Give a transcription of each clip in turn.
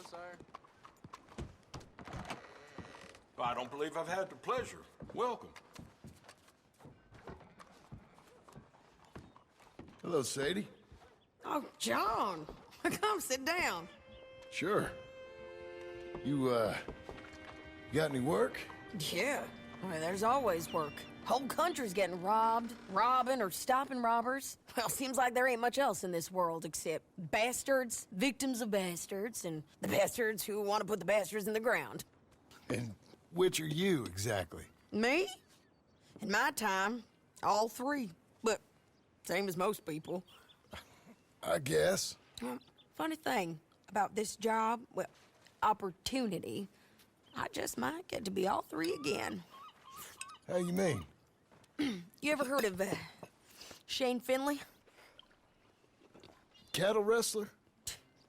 sir. I don't believe I've had the pleasure. Welcome. Hello, Sadie. Oh, John. Come sit down. Sure. You got any work? Yeah. Well, there's always work. Whole country's getting robbed, robbing, or stopping robbers. Well, seems like there ain't much else in this world except bastards, victims of bastards, and the bastards who want to put the bastards in the ground. And which are you, exactly? Me? In my time, all three. But same as most people. I guess. Funny thing about this job, well, opportunity, I just might get to be all three again. How you mean? You ever heard of Shane Finley? Cattle wrestler?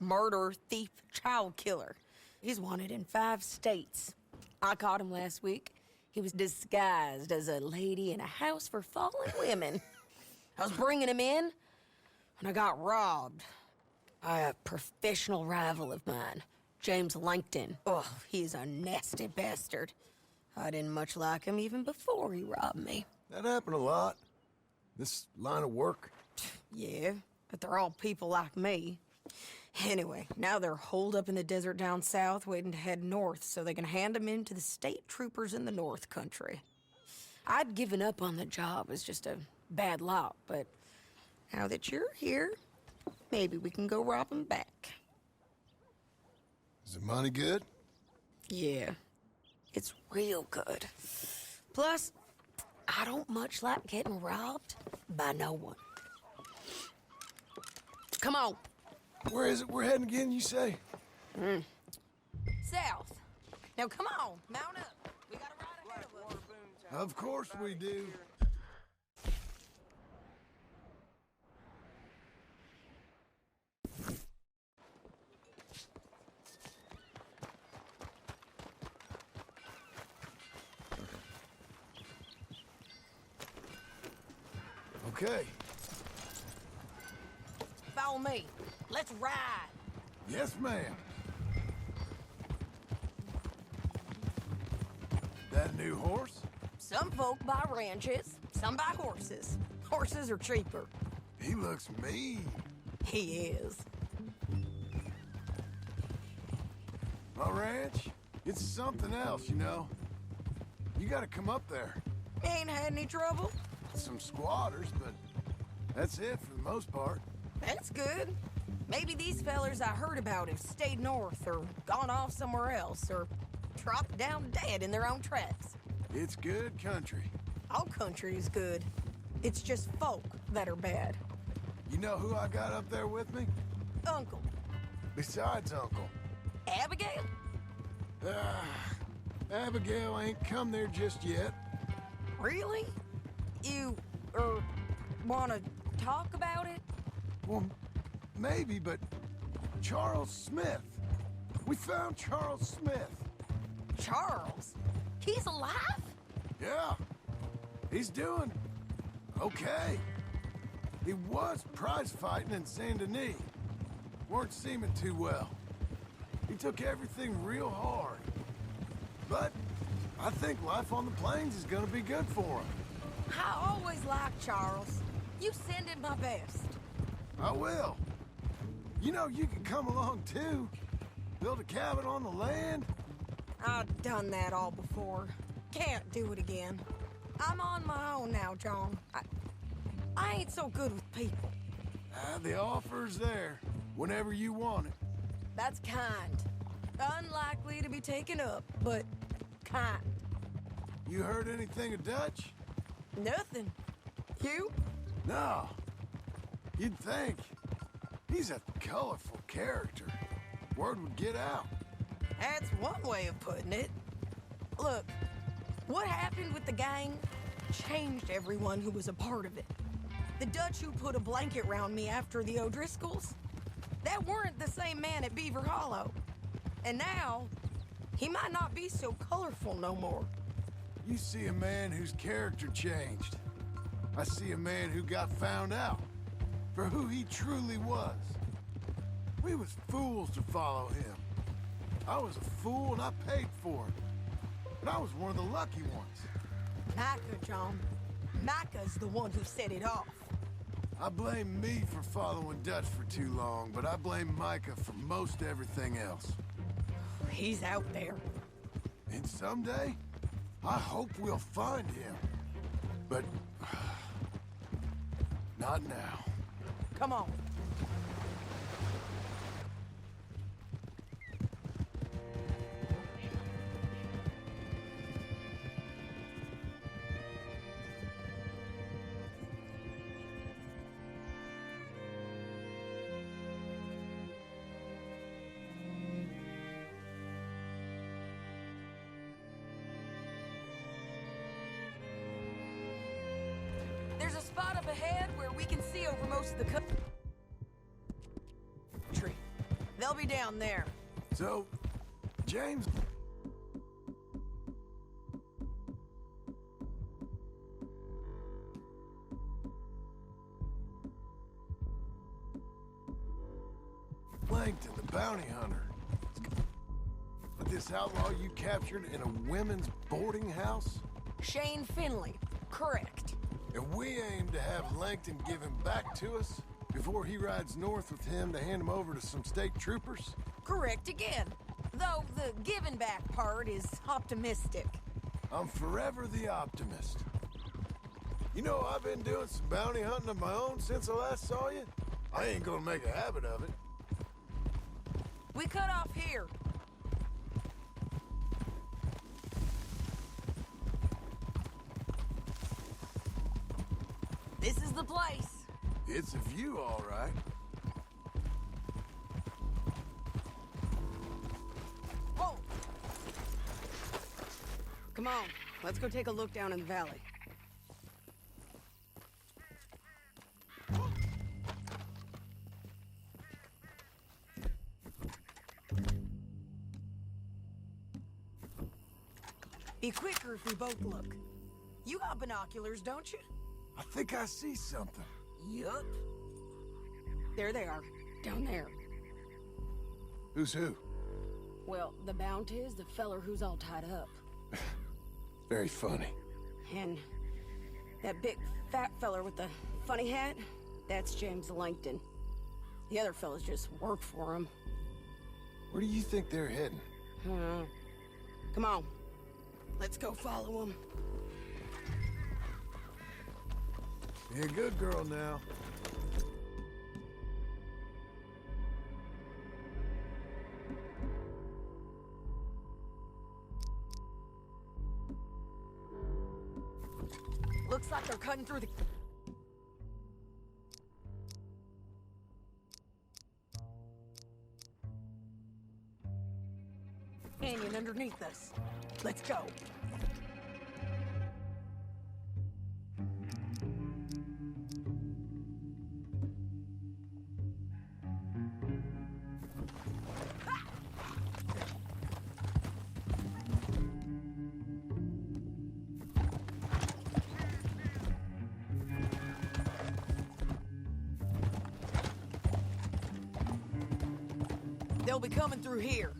Murderer, thief, child killer. He's wanted in 5 states. I caught him last week. He was disguised as a lady in a house for fallen women. I was bringing him in, and I got robbed by a professional rival of mine, James Langton. Oh, he's a nasty bastard. I didn't much like him even before he robbed me. That happened a lot. This line of work. Yeah, but they're all people like me. Anyway, now they're holed up in the desert down south, waiting to head north so they can hand them in to the state troopers in the north country. I'd given up on the job as just a bad lot, but now that you're here, maybe we can go rob them back. Is the money good? Yeah, it's real good. Plus, I don't much like getting robbed by no one. Come on. Where is it we're heading again, you say? South. Now come on, mount up. We got a ride ahead of us. Of course we do. Okay. Follow me. Let's ride. Yes, ma'am. That new horse? Some folk buy ranches, some buy horses. Horses are cheaper. He looks mean. He is. My ranch, it's something else, you know. You gotta come up there. Ain't had any trouble? Some squatters, but that's it for the most part. That's good. Maybe these fellers I heard about have stayed north or gone off somewhere else or dropped down dead in their own tracks. It's good country. All country is good. It's just folk that are bad. You know who I got up there with me? Uncle. Besides Uncle. Abigail? Abigail ain't come there just yet. Really? You, wanna talk about it? Well, maybe, but Charles Smith. We found Charles Smith. Charles? He's alive? Yeah. He's doing okay. He was prize fighting in Saint Denis. Weren't seeming too well. He took everything real hard. But I think life on the plains is gonna be good for him. I always liked Charles. You send him my best. I will. You know, you can come along too. Build a cabin on the land. I've done that all before. Can't do it again. I'm on my own now, John. I ain't so good with people. The offer's there whenever you want it. That's kind. Unlikely to be taken up, but kind. You heard anything of Dutch? Nothing. You? No. You'd think. He's a colorful character. Word would get out. That's one way of putting it. Look, what happened with the gang changed everyone who was a part of it. The Dutch who put a blanket round me after the O'Driscolls, that weren't the same man at Beaver Hollow. And now, he might not be so colorful no more. You see a man whose character changed. I see a man who got found out for who he truly was. We was fools to follow him. I was a fool and I paid for it. But I was one of the lucky ones. Micah, John. Micah's the one who set it off. I blame me for following Dutch for too long, but I blame Micah for most everything else. He's out there. And someday, I hope we'll find him. But... not now. Come on. There's a spot up ahead where we can see over most of the country. They'll be down there. So, James... Langton, the bounty hunter. But this outlaw you captured in a women's boarding house? Shane Finley. Correct. And we aim to have Langton give him back to us before he rides north with him to hand him over to some state troopers? Correct again. Though the giving back part is optimistic. I'm forever the optimist. You know, I've been doing some bounty hunting of my own since I last saw you. I ain't gonna make a habit of it. We cut off here. This is the place. It's a view, all right. Whoa! Come on, let's go take a look down in the valley. Be quicker if we both look. You got binoculars, don't you? I think I see something. Yup. There they are, down there. Who's who? Well, the Bounty is the feller who's all tied up. Very funny. And that big fat feller with the funny hat, that's James Langton. The other fellas just work for him. Where do you think they're heading? Come on. Let's go follow him. Be a good girl now. Looks like they're cutting through the... canyon underneath us. Let's go. They'll be coming through here.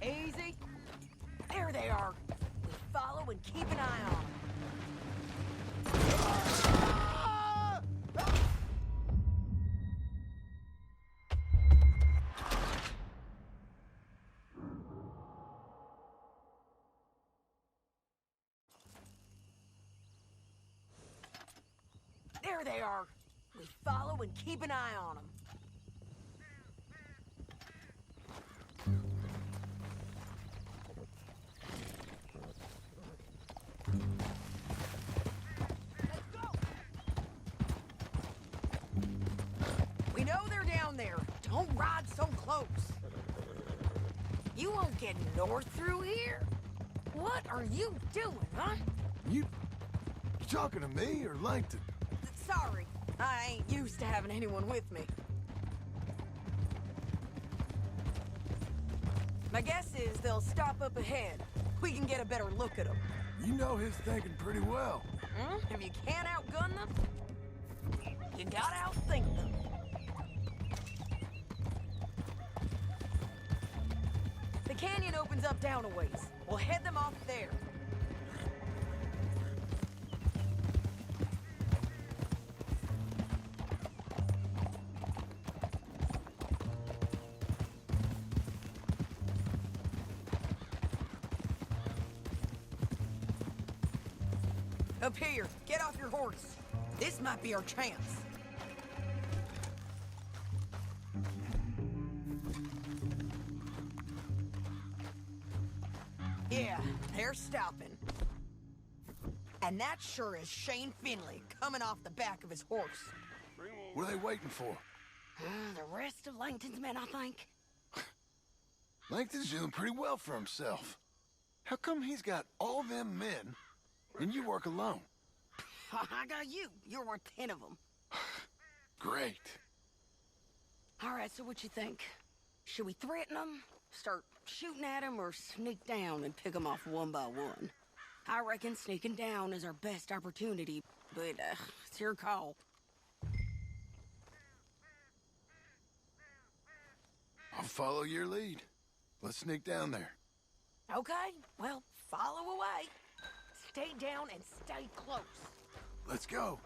Easy. There they are. We follow and keep an eye on them. There they are. We follow and keep an eye on them. Let's go. We know they're down there. Don't ride so close. You won't get north through here? What are you doing, huh? You talking to me or Langton? Sorry, I ain't used to having anyone with me. My guess is they'll stop up ahead. we can get a better look at them. You know his thinking pretty well. If you can't outgun them, you gotta outthink them. The canyon opens up down a ways. We'll head them off there. Up here, get off your horse. This might be our chance. Yeah, they're stopping. And that sure is Shane Finley coming off the back of his horse. What are they waiting for? The rest of Langton's men, I think. Langton's doing pretty well for himself. How come he's got all them men and you work alone? I got you. You're worth 10 of them. Great. All right, so what you think? Should we threaten them, start shooting at them, or sneak down and pick them off one by one? I reckon sneaking down is our best opportunity, but it's your call. I'll follow your lead. Let's sneak down there. Okay, well, follow away. Stay down and stay close. Let's go.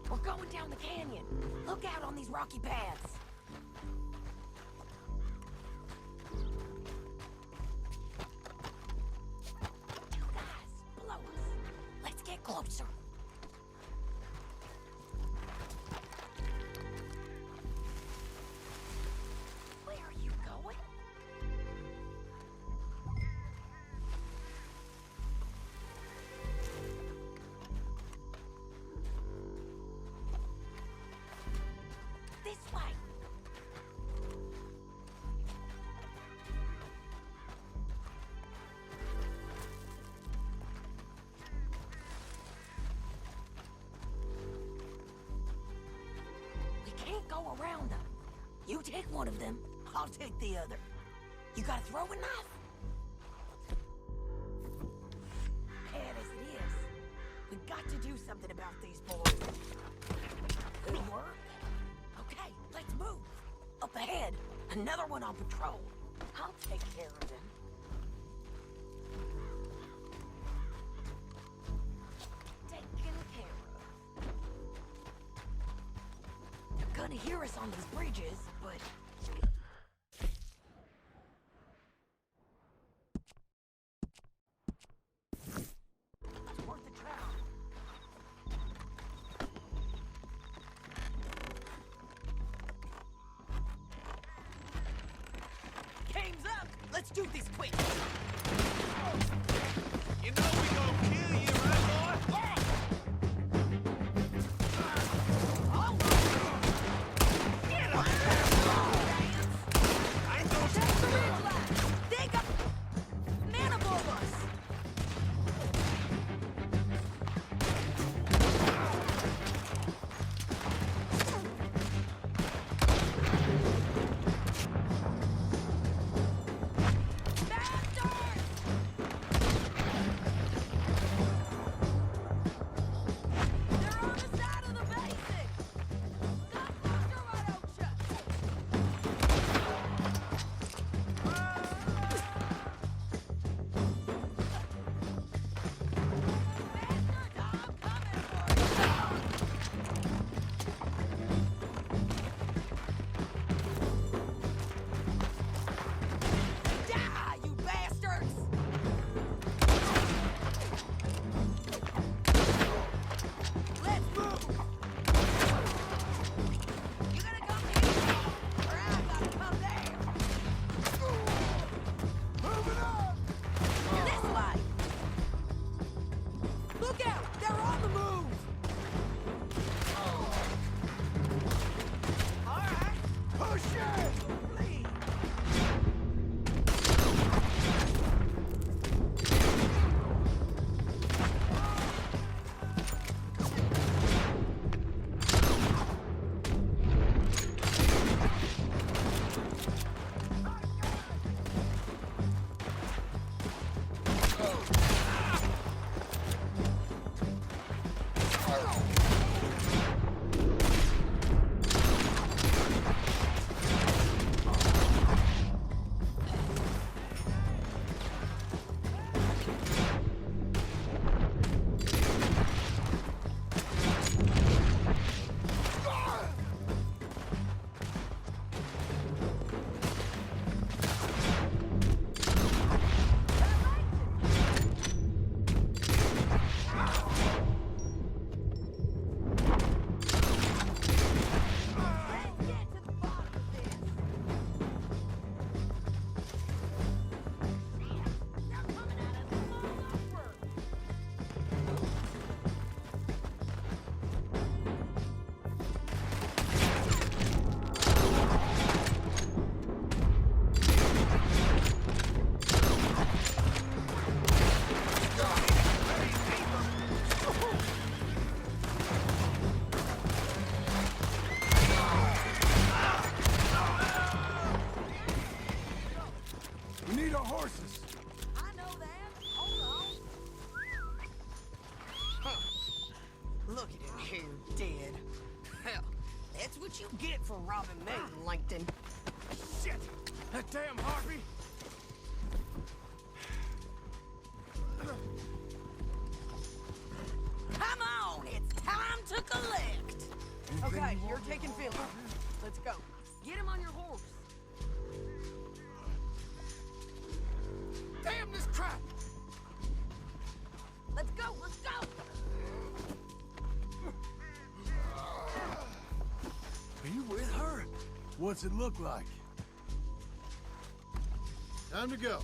We're going down the canyon. Look out on these rocky paths. You guys, below us. Let's get closer. Where are you going? This way. We can't go around them. You take one of them, I'll take the other. You got a throwing knife? Bad as it is, we got to do something about these boys. Good work. Okay, let's move. Up ahead, another one on patrol. I'll take care of him. Taken care of. They're gonna hear us on these bridges, but... it's worth a try. Game's up! Let's do this quick! You know we gonna kill you, right, boy? Oh! Get up! I ain't gonna Take the ridge line! They got... men above us! Faster! here dead. Hell, that's what you get for robbing me, Langton. Shit! That damn Harvey! Come on, it's time to collect. Okay, you're taking Philly. Let's go. Get him on your horse. Damn this crap! Let's go, let's go. Are you with her? What's it look like? Time to go.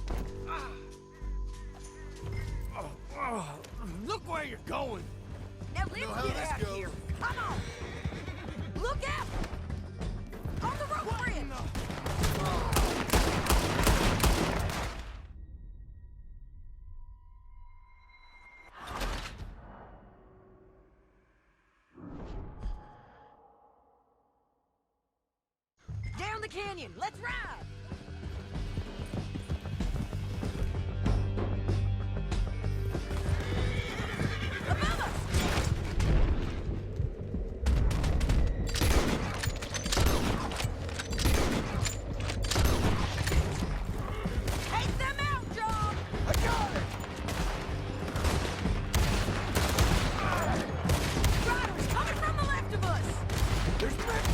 Look where you're going! Now let's know how get this out of goes. here. Come on. Look out. On the rope bridge. Down the canyon. Let's ride. Above us. Take them out, John. I got it! Riders coming from the left of us. There's men!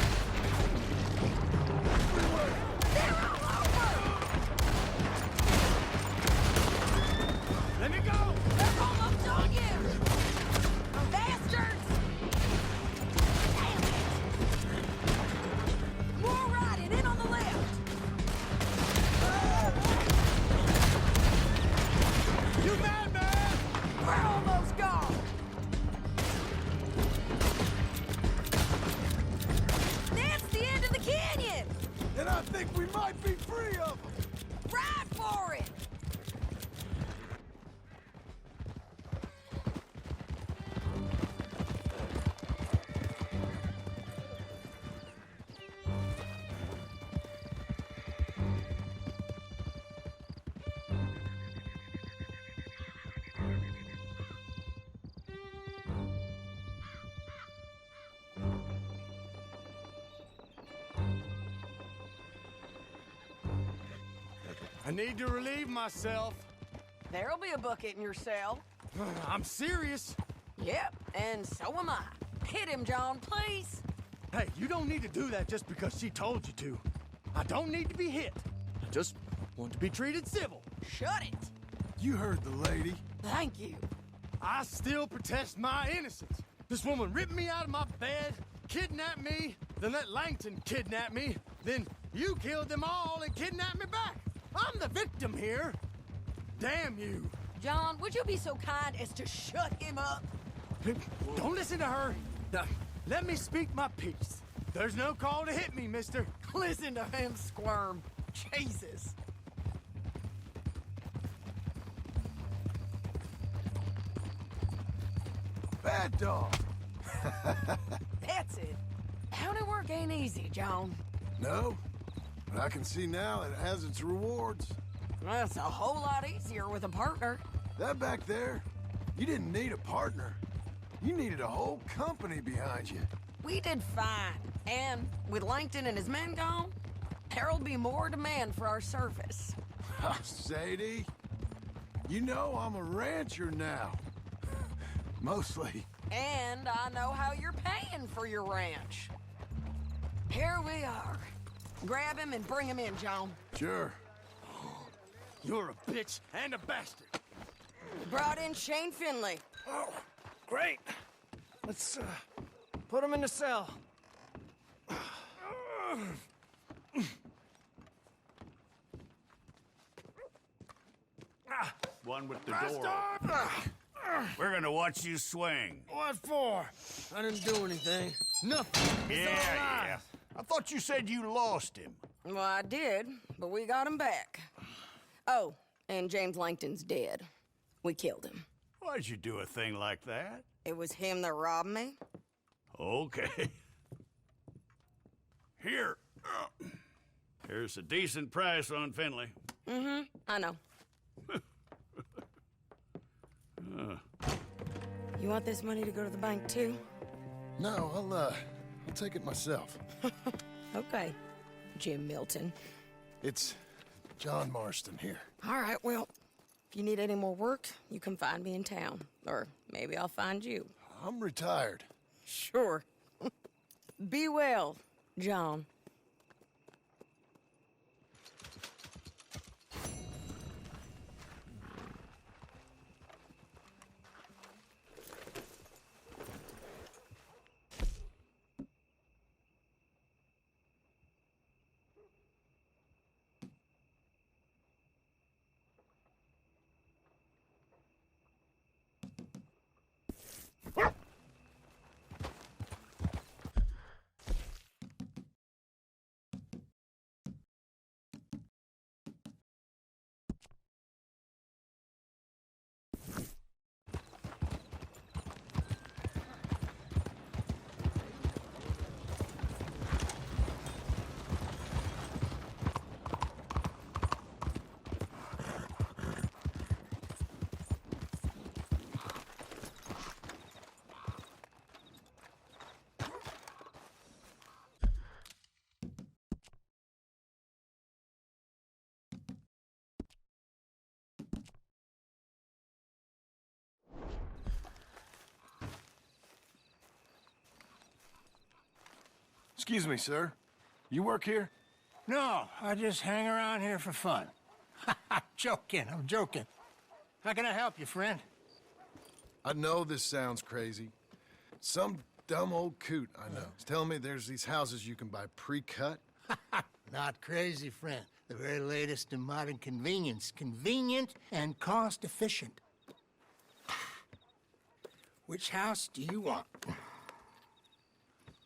Everywhere! They're all over. Let me go! They're almost on you. Bastards. Damn it. More riding in on the left. You mad, man? We're almost gone. That's the end of the canyon. And I think we might be free of them! Ride for it. I need to relieve myself. There'll be a bucket in your cell. I'm serious. Yep, and so am I. Hit him, John, please. Hey, you don't need to do that just because she told you to. I don't need to be hit. I just want to be treated civil. Shut it. You heard the lady. Thank you. I still protest my innocence. This woman ripped me out of my bed, kidnapped me, then let Langton kidnap me, then you killed them all and kidnapped me back. I'm the victim here. Damn you. John, would you be so kind as to shut him up? Don't listen to her. Let me speak my piece. There's no call to hit me, mister. Listen to him squirm. Jesus. Bad dog. That's it. County work ain't easy, John. No, but I can see now it has its rewards. That's a whole lot easier with a partner. That back there, you didn't need a partner. You needed a whole company behind you. We did fine. And with Langton and his men gone, there'll be more demand for our service. Sadie, you know I'm a rancher now. Mostly. And I know how you're paying for your ranch. Here we are. Grab him and bring him in, John. Sure. You're a bitch and a bastard. Brought in Shane Finley. Oh, great. Let's, put him in the cell. One with the door. We're gonna watch you swing. What for? I didn't do anything. Nothing. It's all lies. I thought you said you lost him. Well, I did, but we got him back. Oh, and James Langton's dead. We killed him. Why'd you do a thing like that? It was him that robbed me. Okay. Here. Here's a decent price on Finley. I know. You want this money to go to the bank, too? No, I'll take it myself. Okay, Jim Milton. It's John Marston here. All right, well, if you need any more work, you can find me in town. Or maybe I'll find you. I'm retired. Sure. Be well, John. Excuse me, sir. You work here? No, I just hang around here for fun. I'm joking. How can I help you, friend? I know this sounds crazy. Some dumb old coot I know is telling me there's these houses you can buy pre-cut. Not crazy, friend. The very latest in modern convenience. Convenient and cost-efficient. Which house do you want?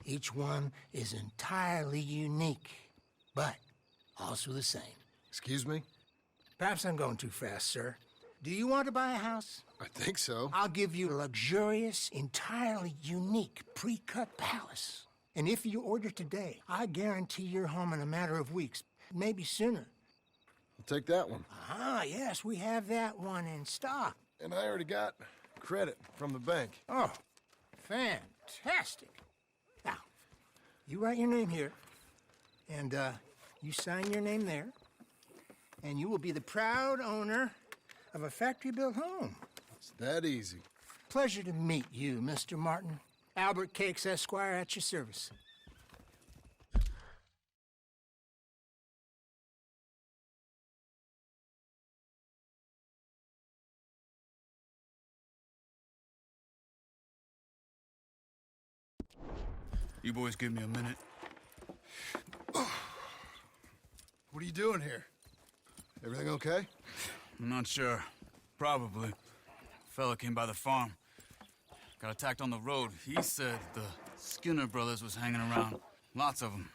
Each one is entirely unique, but also the same. Excuse me? Perhaps I'm going too fast, sir. Do you want to buy a house? I think so. I'll give you a luxurious, entirely unique pre-cut palace. And if you order today, I guarantee you're home in a matter of weeks, maybe sooner. I'll take that one. Ah, yes, we have that one in stock. And I already got credit from the bank. Oh, fantastic. Now, you write your name here, and you sign your name there, and you will be the proud owner of a factory-built home. It's that easy. Pleasure to meet you, Mr. Martin. Albert Cakes, Esquire, at your service. You boys give me a minute. What are you doing here? Everything okay? I'm not sure. Probably. Fella came by the farm. Got attacked on the road. He said the Skinner brothers was hanging around. Lots of them.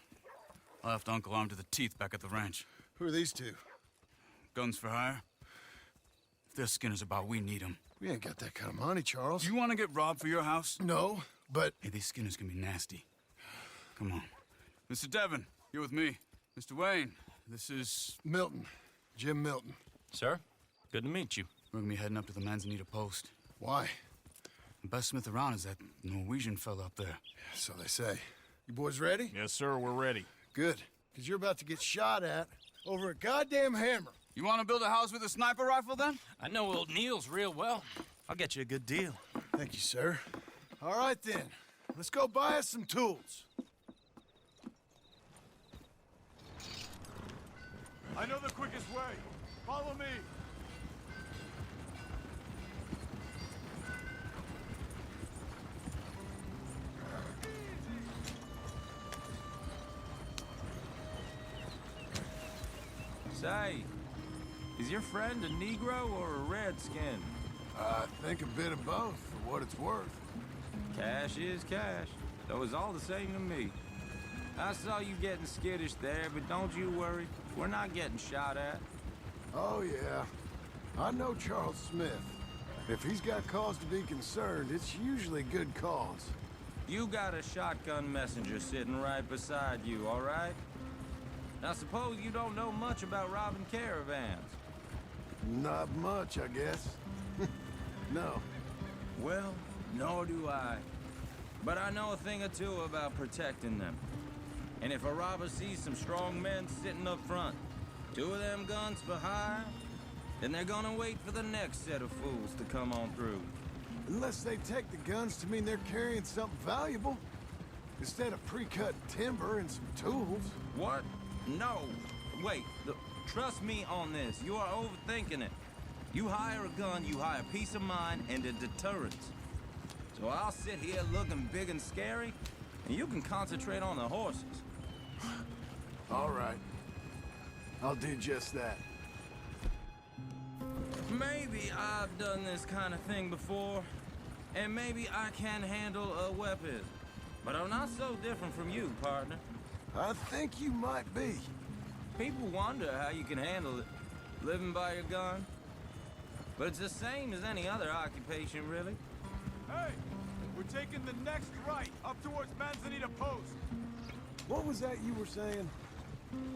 I left Uncle armed to the teeth back at the ranch. Who are these two? Guns for hire. If they're Skinner's about, we need them. We ain't got that kind of money, Charles. Do you want to get robbed for your house? No, but... Hey, these Skinners can be nasty. Come on. Mr. Devon, you're with me. Mr. Wayne, this is... Milton. Jim Milton. Sir, good to meet you. We're gonna be heading up to the Manzanita post. Why? The best smith around is that Norwegian fella up there. So they say. You boys ready? Yes, sir, we're ready. Good. Because you're about to get shot at over a goddamn hammer. You want to build a house with a sniper rifle, then? I know old Neil's real well. I'll get you a good deal. Thank you, sir. All right, then. Let's go buy us some tools. I know the quickest way. Follow me. Say, is your friend a Negro or a Redskin? I think a bit of both, for what it's worth. Cash is cash, though it's all the same to me. I saw you getting skittish there, but don't you worry. We're not getting shot at. Oh, yeah. I know Charles Smith. If he's got cause to be concerned, it's usually good cause. You got a shotgun messenger sitting right beside you, all right? Now suppose you don't know much about robbing caravans. Not much, I guess. No. Well, nor do I. but I know a thing or two about protecting them. And if a robber sees some strong men sitting up front, 2 of them guns for hire, then they're gonna wait for the next set of fools to come on through. Unless they take the guns to mean they're carrying something valuable. Instead of pre-cut timber and some tools. What? No. Wait, trust me on this. You are overthinking it. You hire a gun, you hire peace of mind and a deterrence. So I'll sit here looking big and scary, and you can concentrate on the horses. All right. I'll do just that. Maybe I've done this kind of thing before, and maybe I can handle a weapon. But I'm not so different from you, partner. I think you might be. People wonder how you can handle it, living by your gun. But it's the same as any other occupation, really. Hey, we're taking the next right, up towards Manzanita Post. What was that you were saying?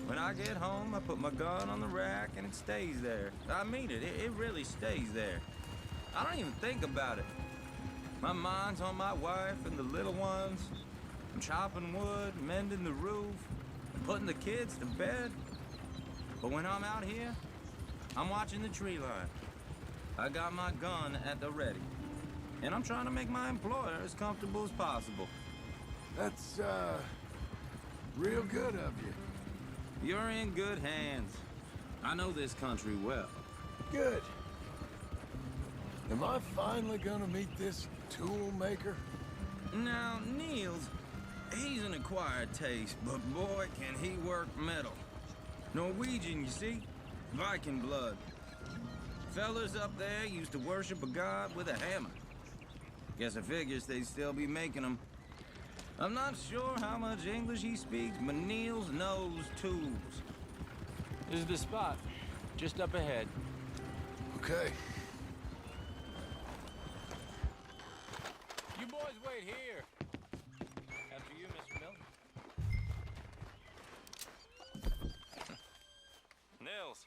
When I get home, I put my gun on the rack and it stays there. I mean it, it really stays there. I don't even think about it. My mind's on my wife and the little ones. I'm chopping wood, mending the roof, and putting the kids to bed. But when I'm out here, I'm watching the tree line. I got my gun at the ready. And I'm trying to make my employer as comfortable as possible. That's, real good of you. You're in good hands. I know this country well. Good. Am I finally gonna meet this tool maker? Now, Niels, he's an acquired taste, but boy, can he work metal. Norwegian, you see? Viking blood. Fellas up there used to worship a god with a hammer. Guess I figures they'd still be making them. I'm not sure how much English he speaks, but Niels knows tools. This is the spot, just up ahead. Okay. You boys wait here. After you, Mr. Milton. Nils.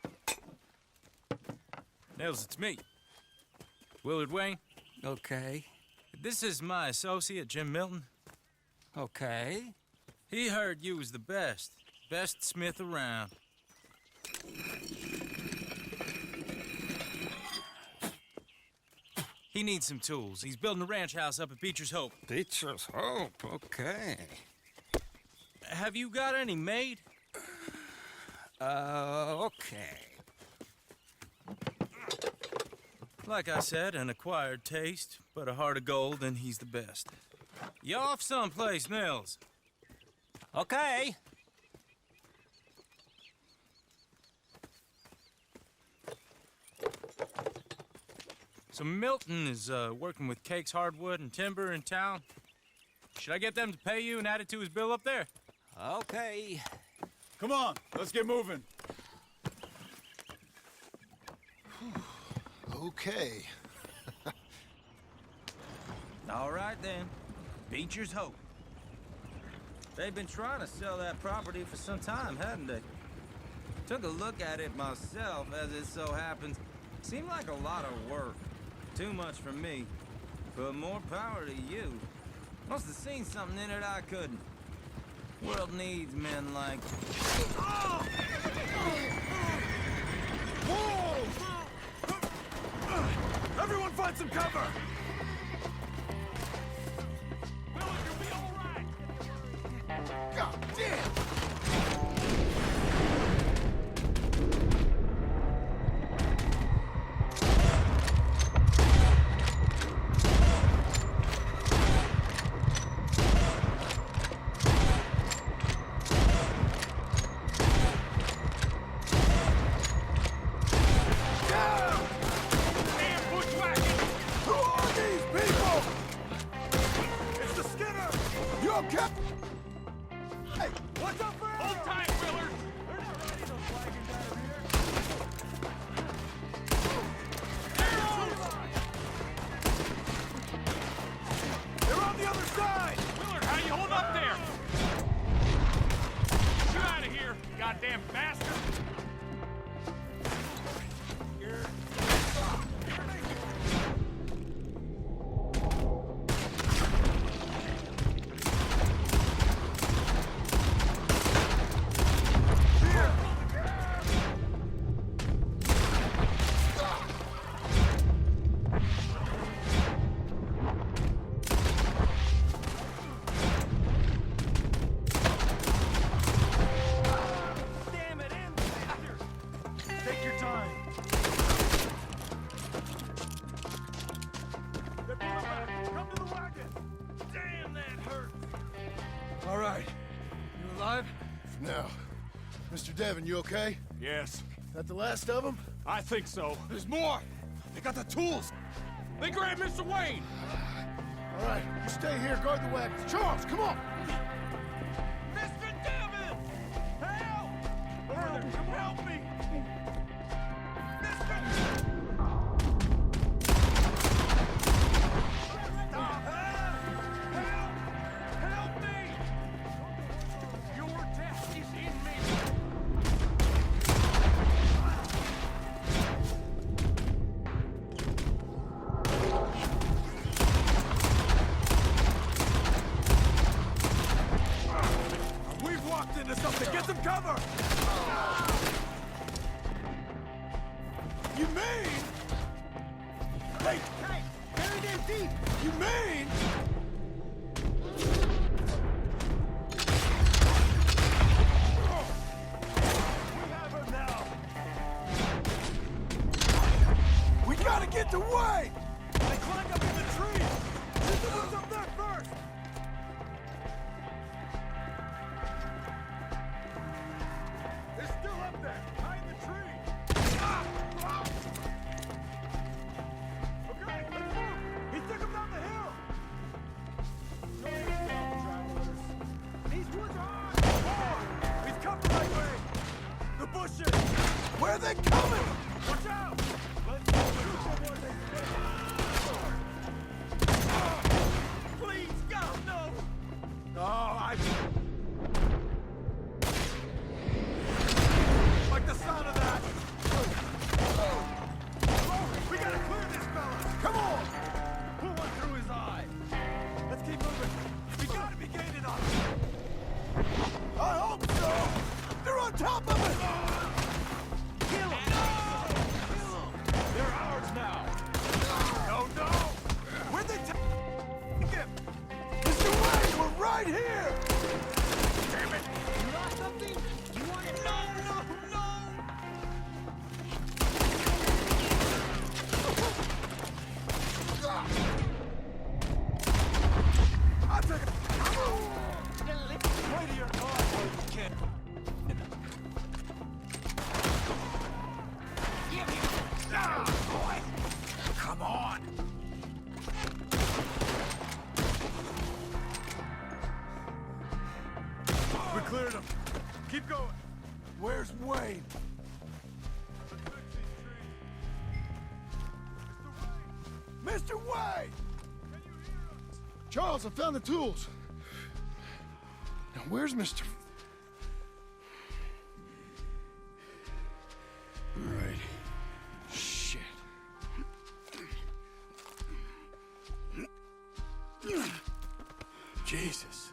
Nils, it's me. Willard Wayne. Okay. This is my associate, Jim Milton. Okay. He heard you was the best smith around. He needs some tools. He's building a ranch house up at Beecher's Hope. Beecher's Hope, okay. Have you got any made? Okay. Like I said, an acquired taste, but a heart of gold, and he's the best. You off someplace, Nils? Okay. So Milton is working with Cake's Hardwood and Timber in town. Should I get them to pay you and add it to his bill up there? Okay. Come on, let's get moving. Okay. All right, then. Beecher's Hope. They've been trying to sell that property for some time, hadn't they? Took a look at it myself, as it so happens. Seemed like a lot of work. Too much for me. But more power to you. Must have seen something in it I couldn't. World needs men like... Everyone find some cover! God damn! Who are these people? It's the Skinner! You okay? Hey, What's up, Brad? Hold tight, Willard! They're on the other side! Willard, how you hold up there? Get you out of here, you goddamn bastard! Mr. Devon, you okay? Yes, That the last of them? I think so. There's more! They got the tools! They grabbed Mr. Wayne! All right, you stay here, guard the wagons. Charles, come on! Mr. Devon! Help! Over there, come help me! Mr. Stop! Help! Help me! Your death is in me! We've walked into something! Get some cover! You mean? Hey! Hey, bury them deep! You mean? We have her now! We gotta get to Wayne! They climbed up in the tree! What's up there first? They're still up there, behind the tree! Okay, let's move! He took him down the hill! Don't stop, travelers. These woods are ours! Forward! He's coming right way! The bushes! Where are they coming? Watch out! Let's go before they Please, God, no! Like the sound of that! We gotta clear this fella! Come on! Pull one through his eye! Let's keep moving! We gotta be gaining on him! I hope so! They're on top of it! Kill him! They're ours now! No, no! Where'd they take him? Mr. Wayne, we're right here! Damn it! You lost something? You want it? No, no, no! I'll take it! Way to your car, boy, you kid! Give me! Ah, boy! Come on! We cleared him. Keep going. Where's Wayne? Mr. Wayne! Charles, I found the tools. Now, where's Mr. All right. Shit. Jesus.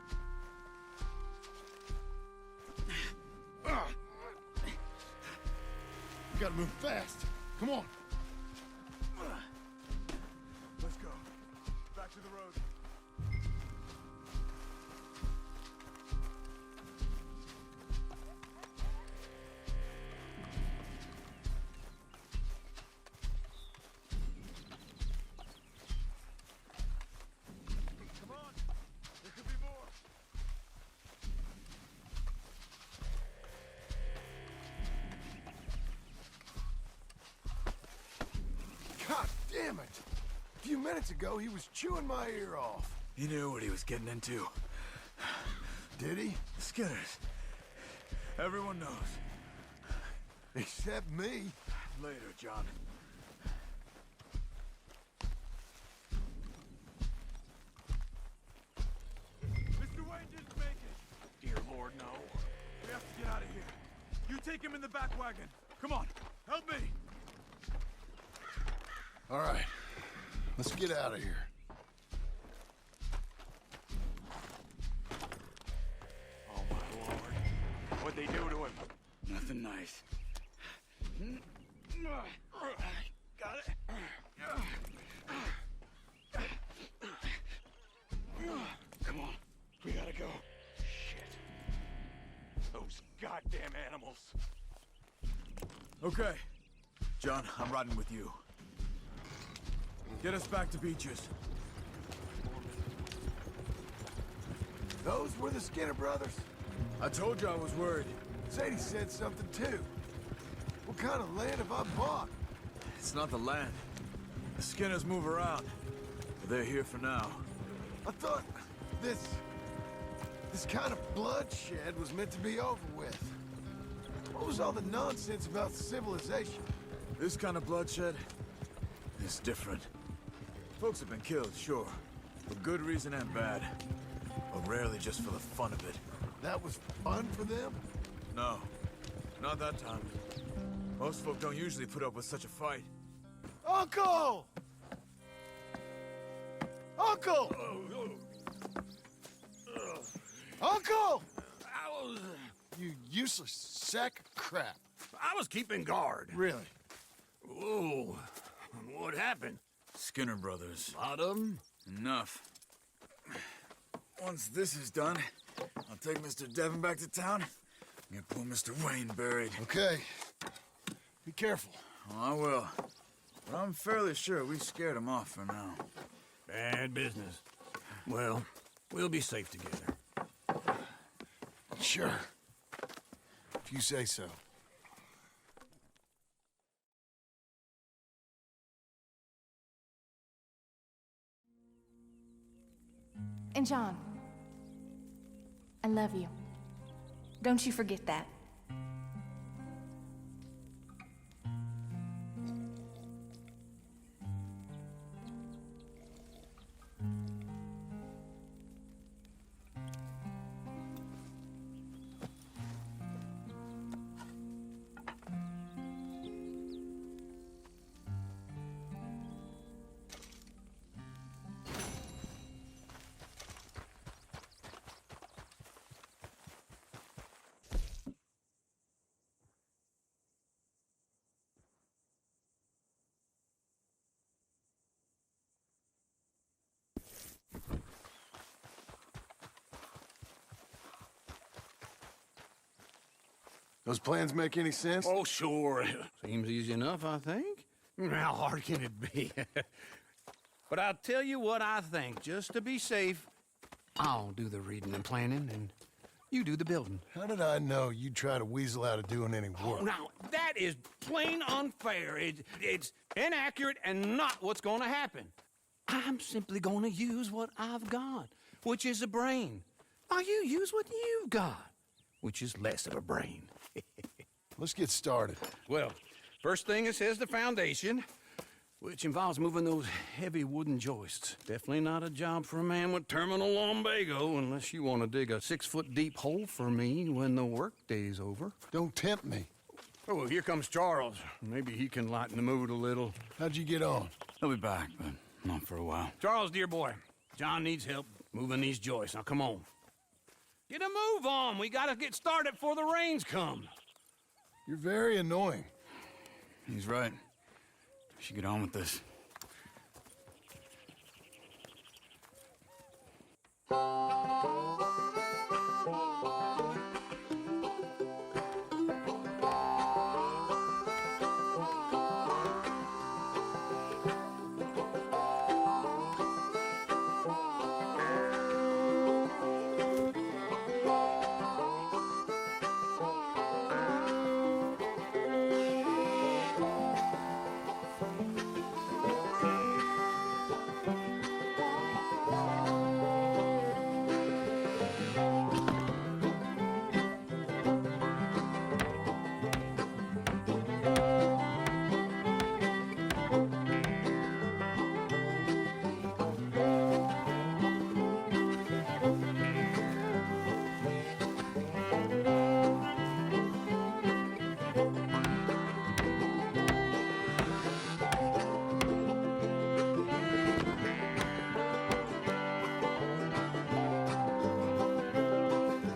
We gotta move fast. Come on. Let's go. Back to the road. Come on. There could be more. God damn it! A few minutes ago, he was chewing my ear off. He knew what he was getting into. Did he? The Skinners. Everyone knows. Except me. Later, John. Mr. Wayne didn't make it. Dear Lord, no. We have to get out of here. You take him in the back wagon. Come on, help me. All right. Let's get out of here. Oh, my Lord. What'd they do to him? Nothing nice. Got it. Come on. We gotta go. Shit. Those goddamn animals. Okay. John, I'm riding with you. Get us back to Beaches. Those were the Skinner brothers? I told you I was worried. Sadie said something too. What kind of land have I bought? It's not the land. The Skinners move around. But they're here for now. I thought this kind of bloodshed was meant to be over with. What was all the nonsense about civilization? This kind of bloodshed is different. Folks have been killed, sure. For good reason and bad. But rarely just for the fun of it. That was fun for them? No, not that time. Most folk don't usually put up with such a fight. Uncle! Uncle! Uncle! You useless sack of crap. I was keeping guard. Really? Whoa. What happened? Skinner brothers. A lot of them? Enough. Once this is done, I'll take Mr. Devon back to town and get poor Mr. Wayne buried. Okay. Be careful. Oh, I will. But I'm fairly sure we scared him off for now. Bad business. Well, we'll be safe together. Sure. If you say so. And John, I love you. Don't you forget that. Those plans make any sense? Oh, sure. Seems easy enough, I think. How hard can it be? But I'll tell you what I think. Just to be safe, I'll do the reading and planning, and you do the building. How did I know you'd try to weasel out of doing any work? Now, that is plain unfair. It's inaccurate and not what's going to happen. I'm simply going to use what I've got, which is a brain. Now, you use what you've got, which is less of a brain. Let's get started. Well, first thing it says the foundation, which involves moving those heavy wooden joists. Definitely not a job for a man with terminal lumbago, unless you want to dig a 6-foot deep hole for me when the workday's over. Don't tempt me. Oh, here comes Charles. Maybe he can lighten the mood a little. How'd you get on? He'll be back, but not for a while. Charles, dear boy, John needs help moving these joists. Now, come on. Get a move on. We gotta get started before the rains come. You're very annoying. He's right. We should get on with this.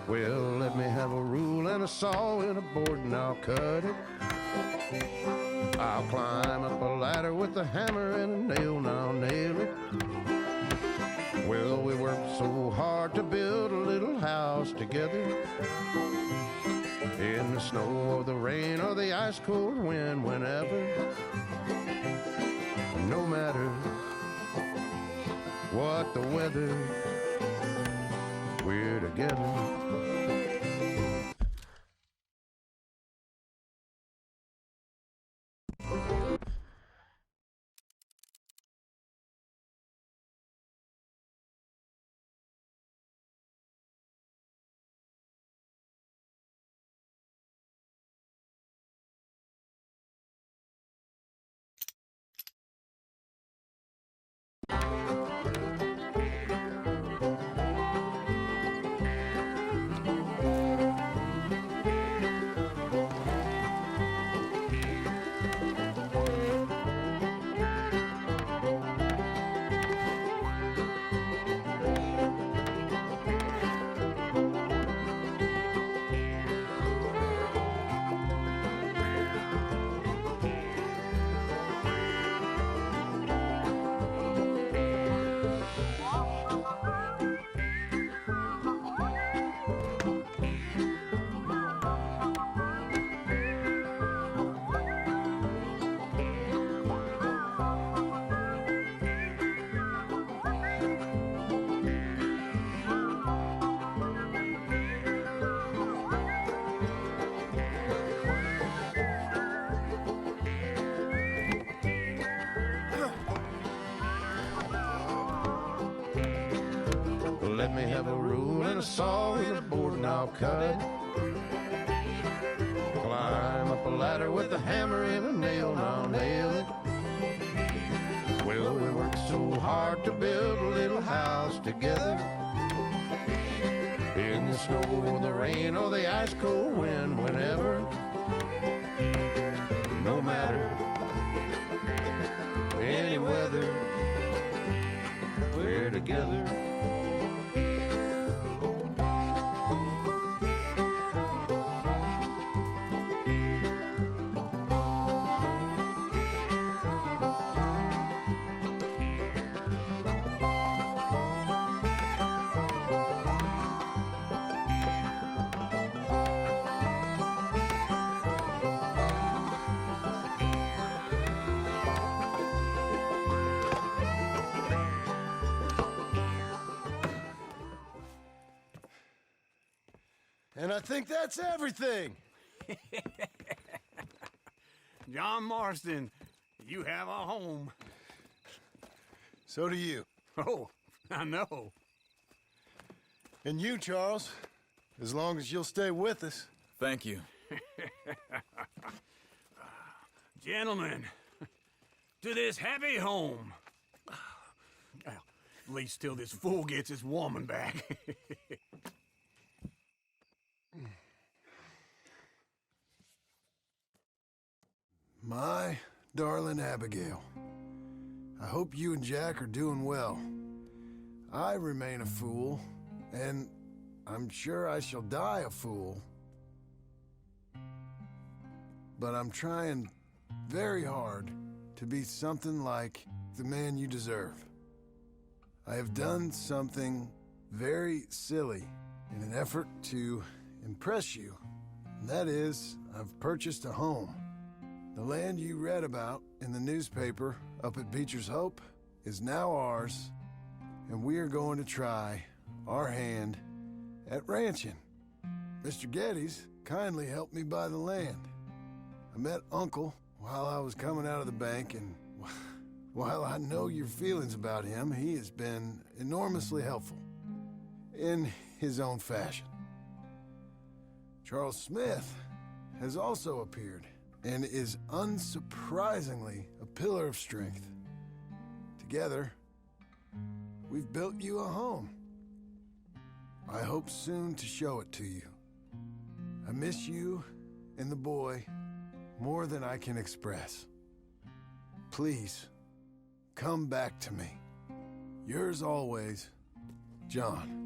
Well, let me have a rule and a saw and a board and I'll cut it. I'll climb up a ladder with a hammer and a nail and I'll nail it. Well, we worked so hard to build a little house together. In the snow or the rain or the ice cold wind, whenever. No matter what the weather, we're together. let me have a rule and a saw and a board and I'll cut it. Climb up a ladder with a hammer and a nail and I'll nail it. Well, we worked so hard to build a little house together. In the snow or the rain or the ice cold wind, whenever. No matter any weather, we're together. And I think that's everything. John Marston, you have a home. So do you. Oh, I know. And you, Charles, as long as you'll stay with us. Thank you. Gentlemen, to this happy home. Well, at least till this fool gets his woman back. My darling Abigail, I hope you and Jack are doing well. I remain a fool, and I'm sure I shall die a fool. But I'm trying very hard to be something like the man you deserve. I have done something very silly in an effort to impress you, and that is, I've purchased a home. The land you read about in the newspaper up at Beecher's Hope is now ours, and we are going to try our hand at ranching. Mr. Geddes kindly helped me buy the land. I met Uncle while I was coming out of the bank, and while I know your feelings about him, he has been enormously helpful in his own fashion. Charles Smith has also appeared and is unsurprisingly a pillar of strength. Together, we've built you a home. I hope soon to show it to you. I miss you and the boy more than I can express. Please, come back to me. Yours always, John.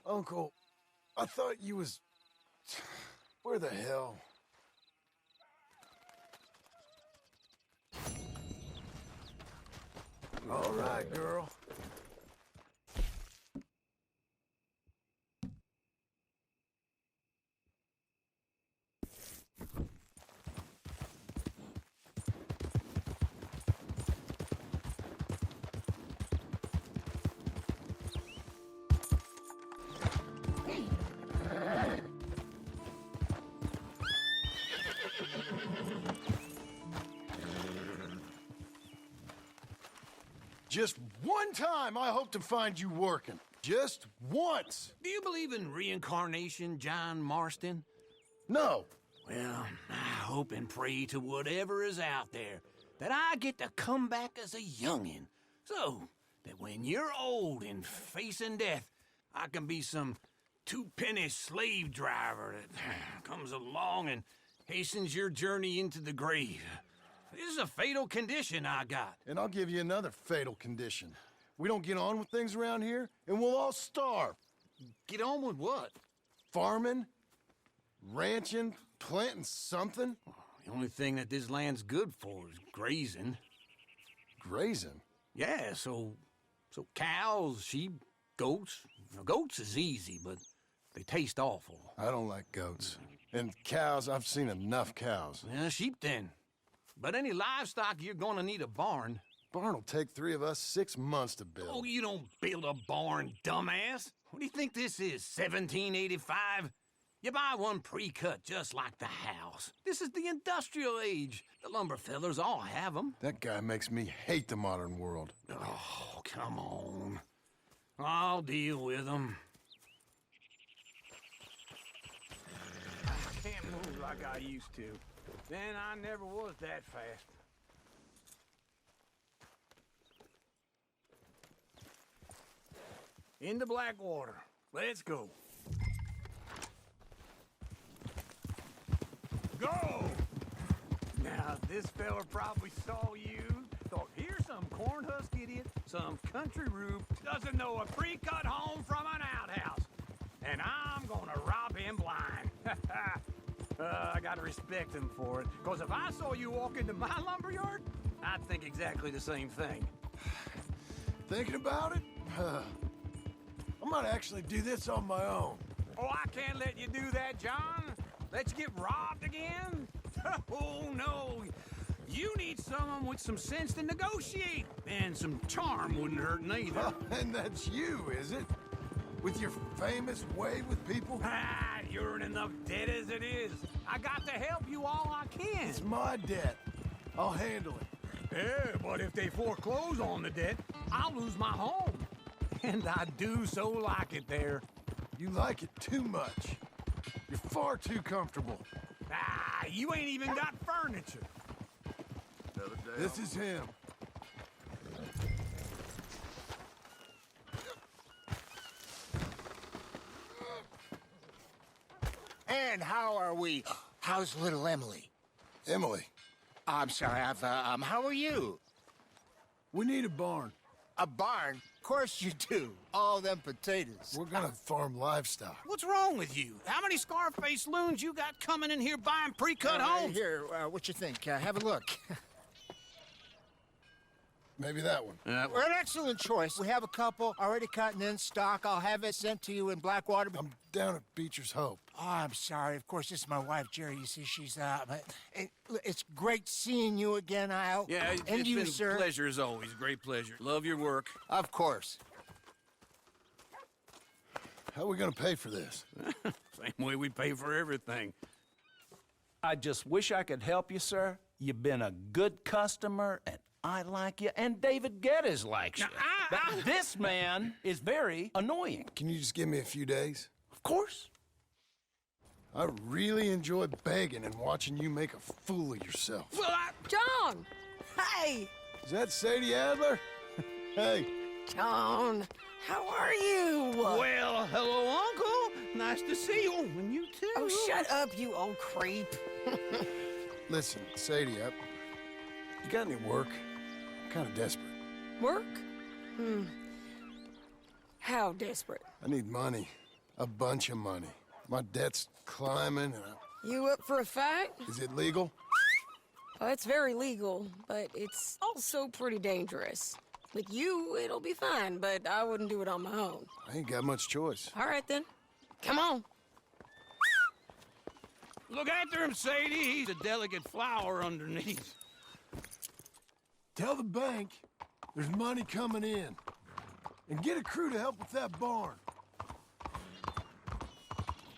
Uncle, I thought you was... Where the hell? All right, girl. Just one time I hope to find you working. Just once. Do you believe in reincarnation, John Marston? No. Well, I hope and pray to whatever is out there that I get to come back as a youngin', so that when you're old and facing death, I can be some two-penny slave driver that comes along and hastens your journey into the grave. This is a fatal condition I got. And I'll give you another fatal condition. We don't get on with things around here, and we'll all starve. Get on with what? Farming, ranching, planting something. The only thing that this land's good for is grazing. grazing. Yeah, so cows, sheep, goats. Now, goats is easy, but they taste awful. I don't like goats. And cows, I've seen enough cows. Yeah, sheep then. But any livestock, you're gonna need a barn. Barn will take 3 of us 6 months to build. Oh, you don't build a barn, dumbass. What do you think this is, 1785? You buy one pre-cut just like the house. This is the industrial age. The lumber fellers all have them. That guy makes me hate the modern world. Oh, come on. I'll deal with them. I can't move like I used to. Then I never was that fast. Into Blackwater. Let's go. Go! Now, this fella probably saw you, thought, here's some corn husk idiot, some country rube, doesn't know a pre-cut home from an outhouse. And I'm gonna rob him blind. I gotta respect him for it, because if I saw you walk into my lumberyard, I'd think exactly the same thing. Thinking about it? I might actually do this on my own. Oh, I can't let you do that, John. Let you get robbed again? Oh, no. You need someone with some sense to negotiate. And some charm wouldn't hurt neither. And that's you, is it? With your famous way with people? Ah, you're in enough debt as it is. I got to help you all I can. It's my debt. I'll handle it. Yeah, but if they foreclose on the debt, I'll lose my home. And I do so like it there. You like it too much. You're far too comfortable. Ah, you ain't even got furniture. This is him. And how are we? How's little Emily? Emily. I'm sorry, how are you? We need a barn. A barn? Of course you do. All them potatoes. We're gonna farm livestock. What's wrong with you? How many Scarface loons you got coming in here buying pre-cut homes? Here, what you think? Have a look. Maybe that one. We're an excellent choice. We have a couple already cut and in stock. I'll have it sent to you in Blackwater. I'm down at Beecher's Hope. Oh, I'm sorry. Of course, this is my wife, Jerry. You see, she's it's great seeing you again, Al. Yeah, and it's you, been sir. a pleasure as always. Great pleasure. Love your work. Of course. How are we gonna pay for this? Same way we pay for everything. I just wish I could help you, sir. You've been a good customer, and I like you, and David Geddes likes you. But this man is very annoying. Can you just give me a few days? Of course. I really enjoy begging and watching you make a fool of yourself. John! Hey! Is that Sadie Adler? Hey. John, how are you? Well, hello, Uncle. Nice to see you. And you too. Oh, shut up, you old creep. Listen, Sadie, you got any work? I'm kind of desperate. Work? How desperate? I need money. A bunch of money. My debt's climbing and You up for a fight? Is it legal? Well, it's very legal, but it's also pretty dangerous. With you, it'll be fine, but I wouldn't do it on my own. I ain't got much choice. All right, then. Come on. Look after him, Sadie. He's a delicate flower underneath. Tell the bank there's money coming in. And get a crew to help with that barn.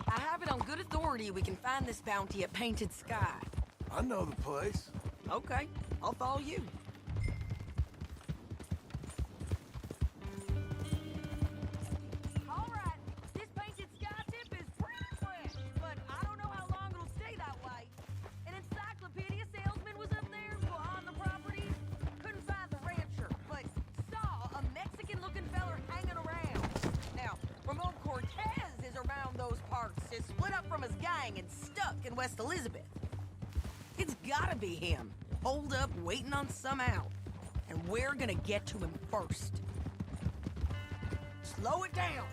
I have it on good authority we can find this bounty at Painted Sky. I know the place. Okay, I'll follow you. All right, this Painted Sky tip is pretty fresh, but I don't know how long it'll stay that way. An encyclopedia salesman was up there on the property. Couldn't find the rancher, but saw a Mexican-looking feller hanging around. Now, Ramon Cortez is around those parts. Is split up from his gang and stuck in West Elizabeth. It's gotta be him. Holed up, waiting on some out. And we're gonna get to him first. Slow it down.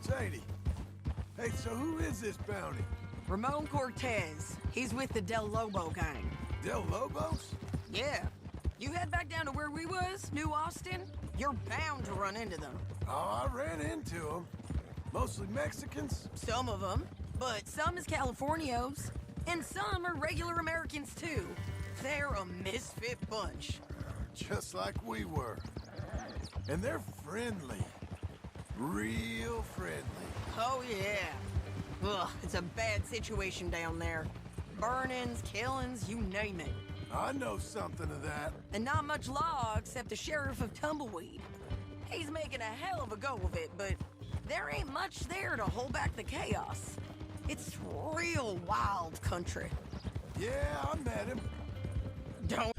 Sadie. Hey, so who is this bounty? Ramon Cortez. He's with the Del Lobo gang. Del Lobos? Yeah. You head back down to where we was, New Austin, you're bound to run into them. Oh, I ran into them. Mostly Mexicans. Some of them, but some is Californios, and some are regular Americans too. They're a misfit bunch. Just like we were. And they're friendly. Real friendly. Oh, yeah. Ugh, it's a bad situation down there. Burnings, killings, you name it. I know something of that. And not much law except the sheriff of Tumbleweed. He's making a hell of a go of it, but there ain't much there to hold back the chaos. It's real wild country. Yeah, I met him. Don't